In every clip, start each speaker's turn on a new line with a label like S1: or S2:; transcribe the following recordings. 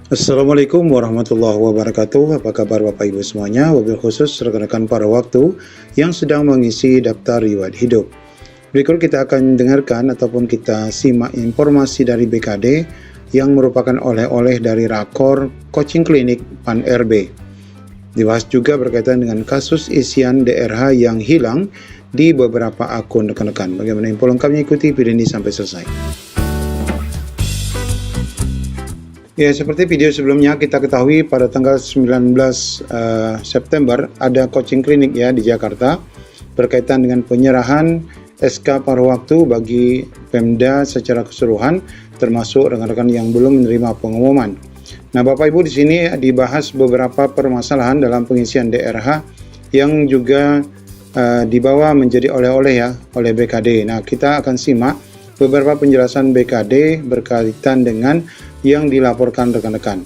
S1: Assalamualaikum warahmatullahi wabarakatuh. Apa kabar Bapak Ibu semuanya, wabil khusus rekan-rekan para waktu yang sedang mengisi daftar riwayat hidup. Berikut kita akan dengarkan ataupun kita simak informasi dari BKD yang merupakan oleh-oleh dari Rakor Coaching Klinik PAN RB. Dibahas juga berkaitan dengan kasus isian DRH yang hilang di beberapa akun rekan-rekan. Bagaimana info lengkapnya, ikuti video ini sampai selesai. Ya, seperti video sebelumnya kita ketahui pada tanggal 19 September ada coaching klinik ya di Jakarta berkaitan dengan penyerahan SK paruh waktu bagi Pemda secara keseluruhan, termasuk rekan-rekan yang belum menerima pengumuman. Nah, Bapak Ibu, di sini dibahas beberapa permasalahan dalam pengisian DRH yang juga dibawa menjadi oleh-oleh ya oleh BKD. Nah, kita akan simak beberapa penjelasan BKD berkaitan dengan yang dilaporkan rekan-rekan.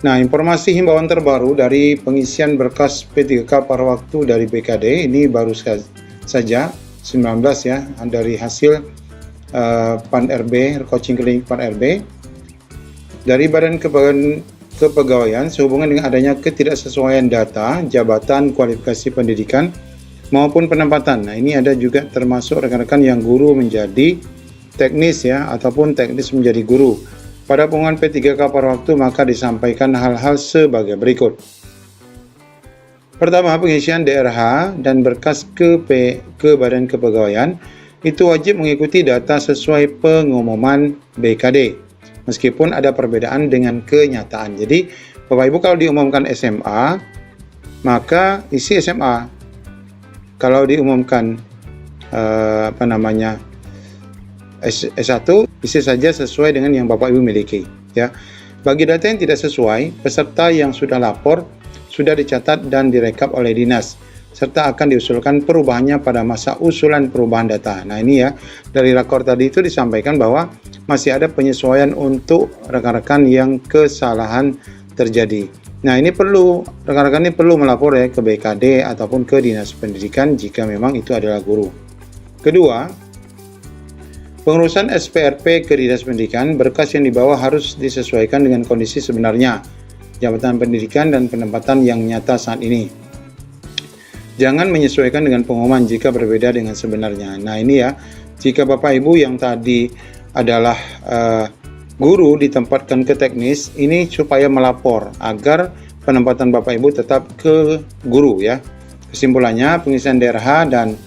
S1: Nah, informasi himbauan terbaru dari pengisian berkas P3K paruh waktu dari BKD ini baru saja 19 ya, dari hasil PAN RB, Coaching Klinik PAN RB. Dari Badan Kepegawaian sehubungan dengan adanya ketidaksesuaian data, jabatan, kualifikasi pendidikan maupun penempatan. Nah, ini ada juga termasuk rekan-rekan yang guru menjadi teknis ya, ataupun teknis menjadi guru. Pada pengumuman P3K paruh waktu maka disampaikan hal-hal sebagai berikut. Pertama, pengisian DRH dan berkas ke Badan Kepegawaian itu wajib mengikuti data sesuai pengumuman BKD, meskipun ada perbedaan dengan kenyataan. Jadi, Bapak Ibu kalau diumumkan SMA, maka isi SMA. Kalau diumumkan S1, isi saja sesuai dengan yang Bapak Ibu miliki ya. Bagi data yang tidak sesuai, peserta yang sudah lapor sudah dicatat dan direkap oleh dinas, serta akan diusulkan perubahannya pada masa usulan perubahan data. Nah, ini ya, dari rakor tadi itu disampaikan bahwa masih ada penyesuaian untuk rekan-rekan yang kesalahan terjadi. Nah, ini perlu, rekan-rekan ini perlu melapor ya ke BKD ataupun ke Dinas Pendidikan jika memang itu adalah guru. Kedua, pengurusan SPRP ke Dinas Pendidikan, berkas yang dibawa harus disesuaikan dengan kondisi sebenarnya, jabatan pendidikan dan penempatan yang nyata saat ini. Jangan menyesuaikan dengan pengumuman jika berbeda dengan sebenarnya. Nah, ini ya, jika Bapak Ibu yang tadi adalah guru ditempatkan ke teknis, ini supaya melapor agar penempatan Bapak Ibu tetap ke guru ya. Kesimpulannya, pengisian DRH dan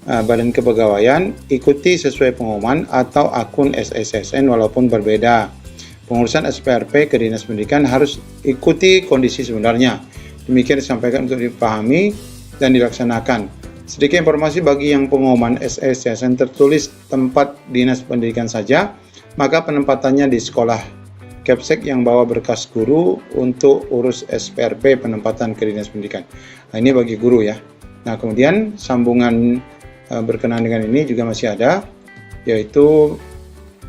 S1: Badan Kepegawaian ikuti sesuai pengumuman atau akun SSSN walaupun berbeda. Pengurusan SPRP ke Dinas Pendidikan harus ikuti kondisi sebenarnya. Demikian disampaikan untuk dipahami dan dilaksanakan. Sedikit informasi bagi yang pengumuman SSSN tertulis tempat Dinas Pendidikan saja, maka penempatannya di sekolah. Kepsek yang bawa berkas guru untuk urus SPRP penempatan ke Dinas Pendidikan. Nah, ini bagi guru ya. Nah, kemudian sambungan berkenaan dengan ini juga masih ada, yaitu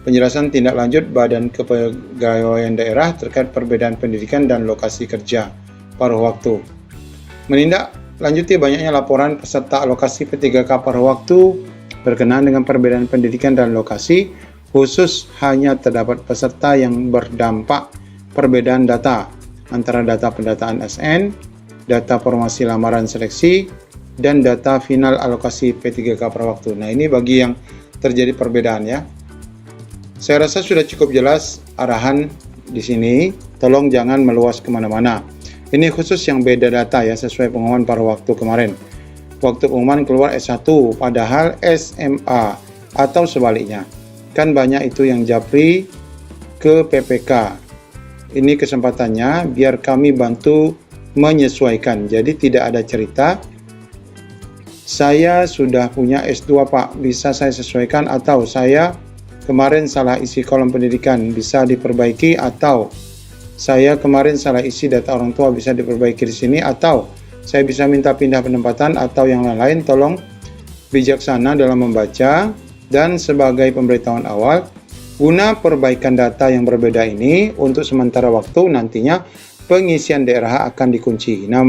S1: penjelasan tindak lanjut Badan Kepegawaian Daerah terkait perbedaan pendidikan dan lokasi kerja paruh waktu. Menindaklanjuti banyaknya laporan peserta alokasi P3K paruh waktu berkenaan dengan perbedaan pendidikan dan lokasi, khusus hanya terdapat peserta yang berdampak perbedaan data antara data pendataan SN, data formasi lamaran seleksi, dan data final alokasi P3K paruh waktu. Nah, ini bagi yang terjadi perbedaan ya. Saya rasa sudah cukup jelas arahan di sini. Tolong jangan meluas kemana-mana. Ini khusus yang beda data ya, sesuai pengumuman paruh waktu kemarin. Waktu pengumuman keluar S1, padahal SMA atau sebaliknya. Kan banyak itu yang japri ke PPK. Ini kesempatannya biar kami bantu menyesuaikan. Jadi tidak ada cerita, saya sudah punya S2 Pak, bisa saya sesuaikan, atau saya kemarin salah isi kolom pendidikan, bisa diperbaiki, atau saya kemarin salah isi data orang tua, bisa diperbaiki di sini, atau saya bisa minta pindah penempatan, atau yang lain-lain. Tolong bijaksana dalam membaca, dan sebagai pemberitahuan awal, guna perbaikan data yang berbeda ini, untuk sementara waktu nantinya pengisian DRH akan dikunci. Nah,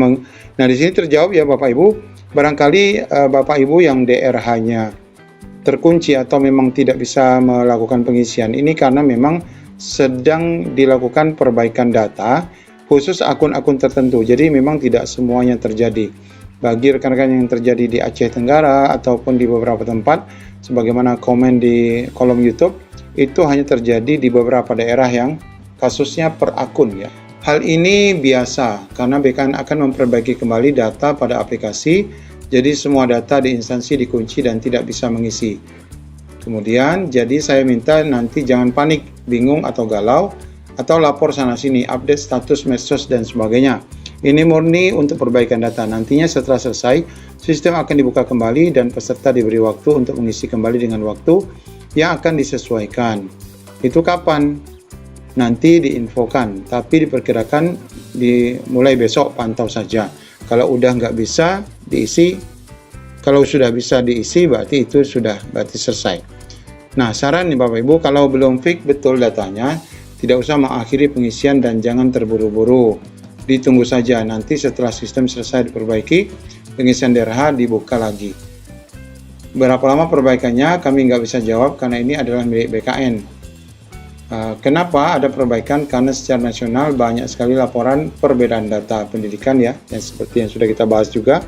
S1: di sini terjawab ya Bapak Ibu. Barangkali Bapak Ibu yang DRH-nya terkunci atau memang tidak bisa melakukan pengisian ini karena memang sedang dilakukan perbaikan data khusus akun-akun tertentu. Jadi memang tidak semuanya terjadi. Bagi rekan-rekan yang terjadi di Aceh Tenggara ataupun di beberapa tempat, sebagaimana komen di kolom YouTube, itu hanya terjadi di beberapa daerah yang kasusnya per akun ya. Hal ini biasa karena BKN akan memperbaiki kembali data pada aplikasi, jadi semua data di instansi dikunci dan tidak bisa mengisi. Kemudian, jadi saya minta nanti jangan panik, bingung atau galau, atau lapor sana-sini, update status medsos dan sebagainya. Ini murni untuk perbaikan data. Nantinya setelah selesai, sistem akan dibuka kembali dan peserta diberi waktu untuk mengisi kembali dengan waktu yang akan disesuaikan. Itu kapan? Nanti diinfokan, tapi diperkirakan dimulai besok, pantau saja. Kalau udah nggak bisa diisi, kalau sudah bisa diisi berarti itu sudah selesai. Nah, saran nih Bapak Ibu, kalau belum fix betul datanya, tidak usah mengakhiri pengisian dan jangan terburu-buru. Ditunggu saja, nanti setelah sistem selesai diperbaiki, pengisian DRH dibuka lagi. Berapa lama perbaikannya kami nggak bisa jawab karena ini adalah milik BKN. Kenapa ada perbaikan? Karena secara nasional banyak sekali laporan perbedaan data pendidikan ya, yang seperti yang sudah kita bahas juga.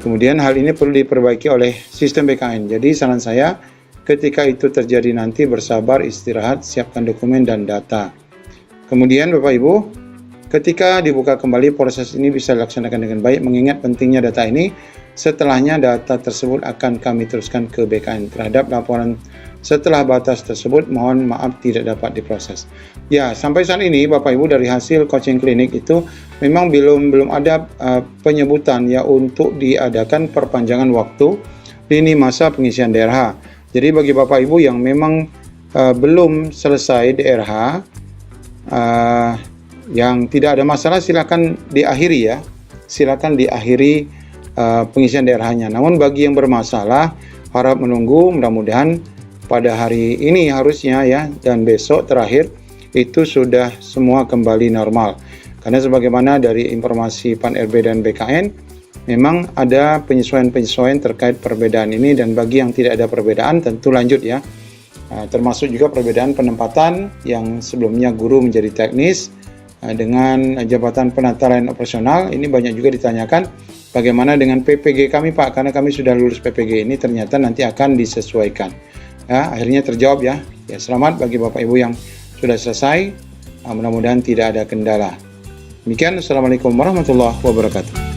S1: Kemudian hal ini perlu diperbaiki oleh sistem BKN. Jadi saran saya, ketika itu terjadi nanti bersabar, istirahat, siapkan dokumen dan data. Kemudian Bapak Ibu, ketika dibuka kembali proses ini bisa dilaksanakan dengan baik, mengingat pentingnya data ini. Setelahnya data tersebut akan kami teruskan ke BKN. Terhadap laporan setelah batas tersebut, mohon maaf tidak dapat diproses. Ya, sampai saat ini Bapak Ibu dari hasil coaching klinik itu memang belum ada penyebutan ya untuk diadakan perpanjangan waktu lini masa pengisian DRH. Jadi bagi Bapak Ibu yang memang belum selesai DRH, yang tidak ada masalah silakan diakhiri ya. Silakan diakhiri pengisian DRH-nya. Namun bagi yang bermasalah, harap menunggu, mudah-mudahan pada hari ini harusnya ya dan besok terakhir itu sudah semua kembali normal. Karena sebagaimana dari informasi Pan RB dan BKN, memang ada penyesuaian-penyesuaian terkait perbedaan ini, dan bagi yang tidak ada perbedaan tentu lanjut ya. Termasuk juga perbedaan penempatan yang sebelumnya guru menjadi teknis dengan jabatan penata layanan operasional. Ini banyak juga ditanyakan bagaimana dengan PPG kami Pak, karena kami sudah lulus PPG ini ternyata nanti akan disesuaikan. Ya, akhirnya terjawab ya. Ya, selamat bagi Bapak Ibu yang sudah selesai. Mudah-mudahan tidak ada kendala. Demikian, Assalamualaikum warahmatullahi wabarakatuh.